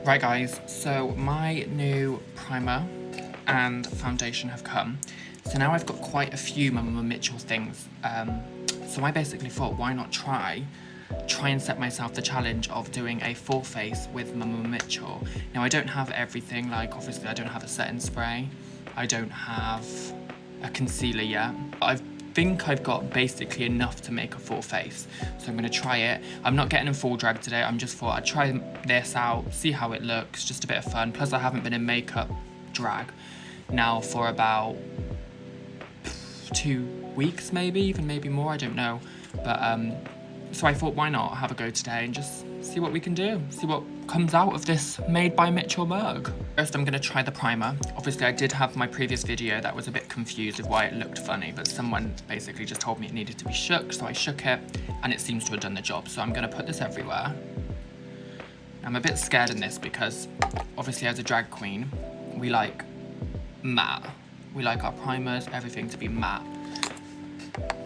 Right guys, so my new primer and foundation have come. So now I've got quite a few Mama Mitchell things. So I basically thought, why not try and set myself the challenge of doing a full face with Mama Mitchell. Now I don't have everything, like obviously I don't have a setting spray, I don't have a concealer yet, but I think I've got basically enough to make a full face. So I'm gonna try it. I'm not getting in full drag today, I'm just thought I'd try this out, see how it looks, just a bit of fun. Plus I haven't been in makeup drag now for about 2 weeks maybe more, I don't know. But so I thought, why not have a go today and just see what we can do, see what comes out of this made by Mitchell mug. First I'm going to try the primer. Obviously I did have my previous video that was a bit confused with why it looked funny, but someone basically just told me it needed to be shook, so I shook it and it seems to have done the job. So I'm going to put this everywhere. I'm a bit scared in this because obviously as a drag queen we like matte. We like our primers, everything to be matte.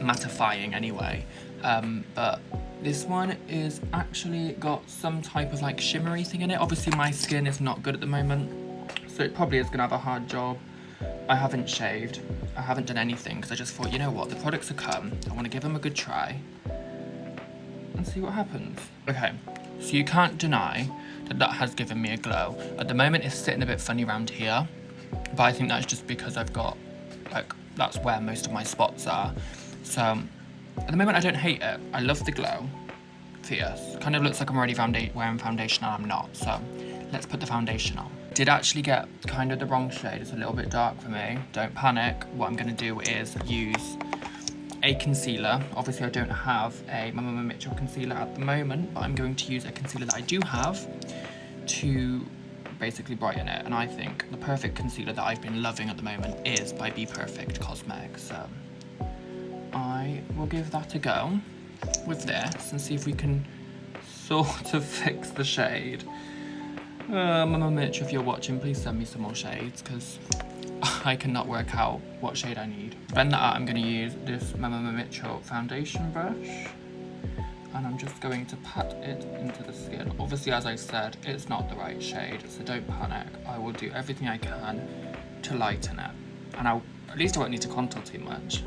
Mattifying anyway. But this one is actually got some type of like shimmery thing in it. Obviously my skin is not good at the moment, so it probably is gonna have a hard job. I haven't shaved, I haven't done anything because I just thought, you know what, the products have come, I want to give them a good try and see what happens. Okay, so you can't deny that that has given me a glow. At the moment it's sitting a bit funny around here, but I think that's just because I've got, like, that's where most of my spots are. So at the moment I don't hate it. I love the glow. Fierce. Kind of looks like I'm already wearing foundation and I'm not. So let's put the foundation on. Did actually get kind of the wrong shade. It's a little bit dark for me. Don't panic. What I'm going to do is use a concealer. Obviously I don't have a Mama Mitchell concealer at the moment, but I'm going to use a concealer that I do have to basically brighten it. And I think the perfect concealer that I've been loving at the moment is by Be Perfect Cosmetics. So I will give that a go with this and see if we can sort of fix the shade. Mama Mitch, if you're watching, please send me some more shades because I cannot work out what shade I need. To blend that out, I'm going to use this Mama Mitchell foundation brush and I'm just going to pat it into the skin. Obviously, as I said, it's not the right shade, so don't panic. I will do everything I can to lighten it, and at least I won't need to contour too much.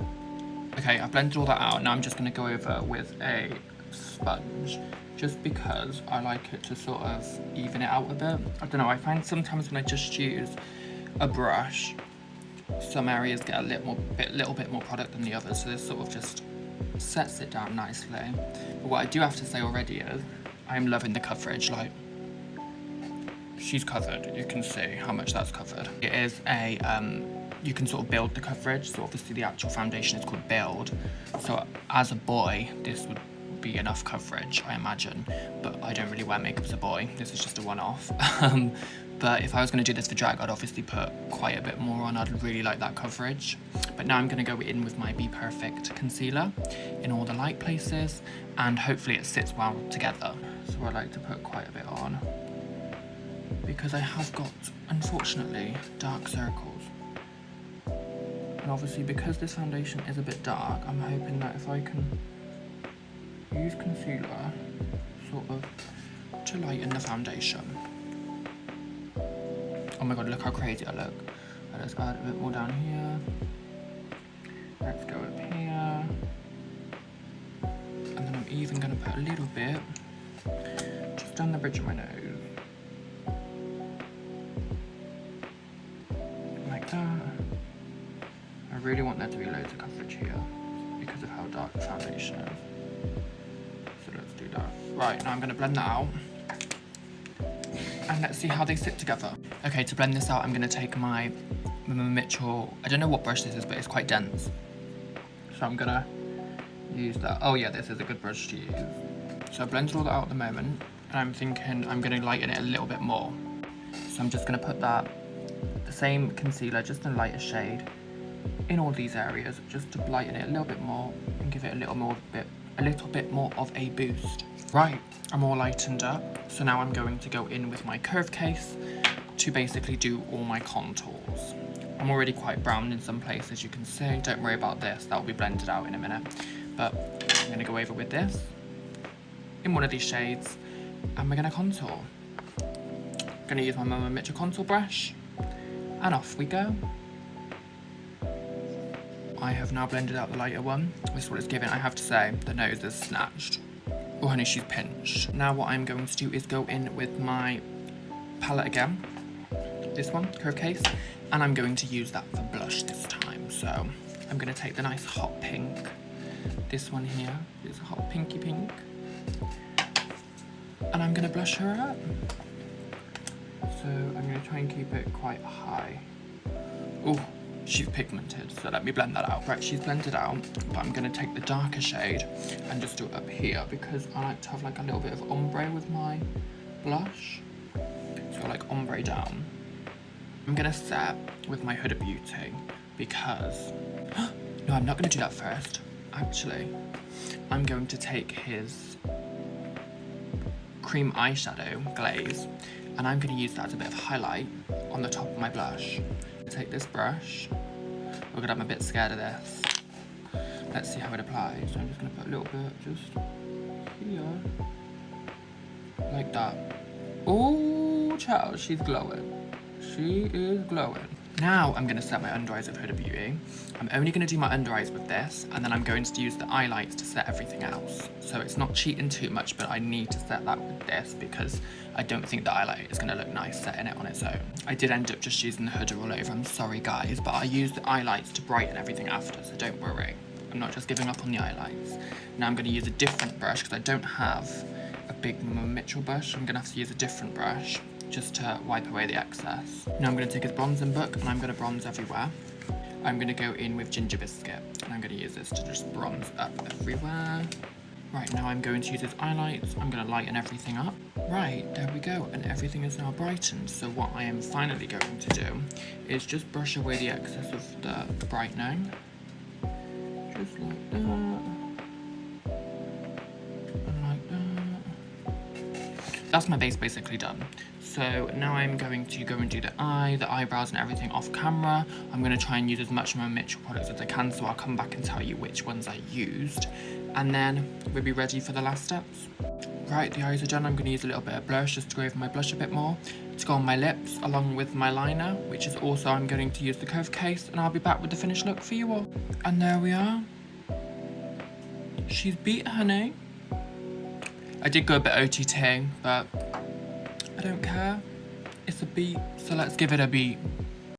Okay, I've blended all that out. Now I'm just going to go over with a sponge, just because I like it to sort of even it out a bit. I don't know, I find sometimes when I just use a brush, some areas get a little bit more product than the others, so this sort of just sets it down nicely. But what I do have to say already is, I'm loving the coverage. Like, she's covered. You can see how much that's covered. It is a you can sort of build the coverage, so obviously the actual foundation is called Build. So as a boy, this would be enough coverage, I imagine, but I don't really wear makeup as a boy. This is just a one-off. But if I was going to do this for drag, I'd obviously put quite a bit more on. I'd really like that coverage. But now I'm going to go in with my Be Perfect concealer in all the light places, and hopefully it sits well together. So I like to put quite a bit on, because I have got, unfortunately, dark circles. And obviously because this foundation is a bit dark, I'm hoping that if I can use concealer sort of to lighten the foundation. Oh my god, look how crazy I look. Let's add a bit more down here. Let's go up here. And then I'm even going to put a little bit just down the bridge of my nose. Like that. I really want there to be loads of coverage here because of how dark the foundation is. So let's do that. Right, now I'm going to blend that out. And let's see how they sit together. Okay, to blend this out, I'm going to take my Mama Mitchell, I don't know what brush this is, but it's quite dense. So I'm going to use that. Oh yeah, this is a good brush to use. So I've blended all that out at the moment, and I'm thinking I'm going to lighten it a little bit more. So I'm just going to put the same concealer, just in a lighter shade, in all these areas, just to lighten it a little bit more and give it a little bit more of a boost. Right, I'm all lightened up, so now I'm going to go in with my curve case to basically do all my contours. I'm already quite brown in some places, you can see. Don't worry about this, that will be blended out in a minute. But I'm going to go over with this in one of these shades, and we're going to contour. Gonna use my Mama Mitchel contour brush, and off we go. I have now blended out the lighter one. This is what it's giving. I have to say, the nose is snatched. Oh honey, she's pinched. Now what I'm going to do is go in with my palette again. This one, Curve Case. And I'm going to use that for blush this time. So I'm gonna take the nice hot pink. This one here is a hot pinky pink. And I'm gonna blush her up. So I'm gonna try and keep it quite high. Oh, she's pigmented, so let me blend that out. Right, she's blended out, but I'm gonna take the darker shade and just do it up here because I like to have like a little bit of ombre with my blush. So like ombre down. I'm gonna set with my Huda Beauty because, no, I'm not gonna do that first. Actually, I'm going to take his cream eyeshadow glaze and I'm going to use that as a bit of highlight on the top of my blush. Take this brush. Oh god, I'm a bit scared of this. Let's see how it applies. So I'm just going to put a little bit just here. Like that. Oh, child, she's glowing. She is glowing. Now I'm going to set my under eyes with Huda Beauty. I'm only going to do my under eyes with this, and then I'm going to use the highlights to set everything else. So it's not cheating too much, but I need to set that with this because I don't think the highlight is going to look nice setting it on its own. I did end up just using the Huda all over, I'm sorry guys, but I used the highlights to brighten everything after, so don't worry. I'm not just giving up on the highlights. Now I'm going to use a different brush because I don't have a big Mama Mitchel brush. I'm going to have to use a different brush just to wipe away the excess. Now I'm going to take his bronzing book and I'm going to bronze everywhere. I'm going to go in with Ginger Biscuit and I'm going to use this to just bronze up everywhere. Right, now I'm going to use his highlights. I'm going to lighten everything up. Right, there we go, and everything is now brightened. So what I am finally going to do is just brush away the excess of the brightening. Just like that. And like that. That's my base basically done. So now I'm going to go and do the eye, the eyebrows and everything off camera. I'm going to try and use as much of my Mitchel products as I can, so I'll come back and tell you which ones I used. And then we'll be ready for the last steps. Right, the eyes are done. I'm going to use a little bit of blush just to go over my blush a bit more, to go on my lips along with my liner, which is also I'm going to use the Curve Case, and I'll be back with the finished look for you all. And there we are. She's beat, honey. I did go a bit OTT, but I don't care. It's a beat, so let's give it a beat.